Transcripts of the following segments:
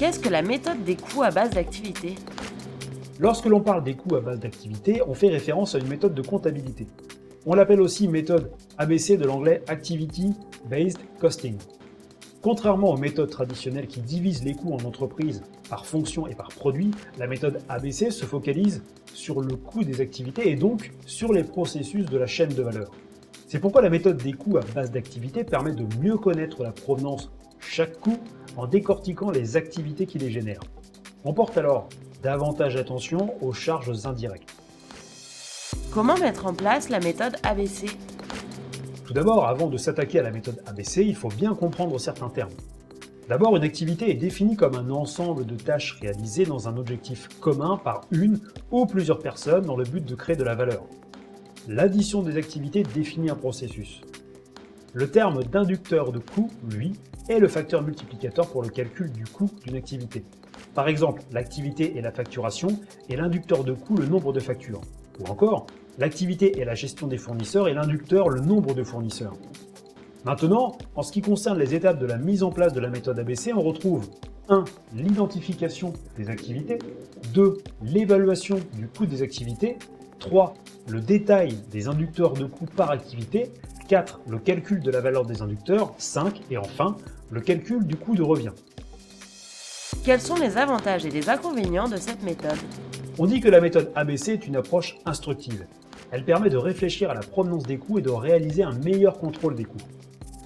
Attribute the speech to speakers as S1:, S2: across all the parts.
S1: Qu'est-ce que la méthode des coûts à base d'activité?
S2: Lorsque l'on parle des coûts à base d'activité, on fait référence à une méthode de comptabilité. On l'appelle aussi méthode ABC de l'anglais Activity Based Costing. Contrairement aux méthodes traditionnelles qui divisent les coûts en entreprises par fonction et par produit, la méthode ABC se focalise sur le coût des activités et donc sur les processus de la chaîne de valeur. C'est pourquoi la méthode des coûts à base d'activité permet de mieux connaître la provenance de chaque coût en décortiquant les activités qui les génèrent. On porte alors davantage attention aux charges indirectes.
S1: Comment mettre en place la méthode ABC?
S2: Tout d'abord, avant de s'attaquer à la méthode ABC, il faut bien comprendre certains termes. D'abord, une activité est définie comme un ensemble de tâches réalisées dans un objectif commun par une ou plusieurs personnes dans le but de créer de la valeur. L'addition des activités définit un processus. Le terme d'inducteur de coût, lui, est le facteur multiplicateur pour le calcul du coût d'une activité. Par exemple, l'activité et la facturation et l'inducteur de coût le nombre de factures. Ou encore, l'activité et la gestion des fournisseurs et l'inducteur le nombre de fournisseurs. Maintenant, en ce qui concerne les étapes de la mise en place de la méthode ABC, on retrouve 1. L'identification des activités, 2. L'évaluation du coût des activités, 3. Le détail des inducteurs de coût par activité, 4. Le calcul de la valeur des inducteurs, 5. Et enfin, le calcul du coût de revient.
S1: Quels sont les avantages et les inconvénients de cette méthode?
S2: On dit que la méthode ABC est une approche instructive. Elle permet de réfléchir à la provenance des coûts et de réaliser un meilleur contrôle des coûts.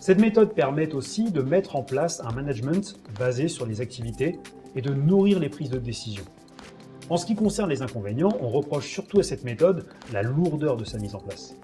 S2: Cette méthode permet aussi de mettre en place un management basé sur les activités et de nourrir les prises de décision. En ce qui concerne les inconvénients, on reproche surtout à cette méthode la lourdeur de sa mise en place.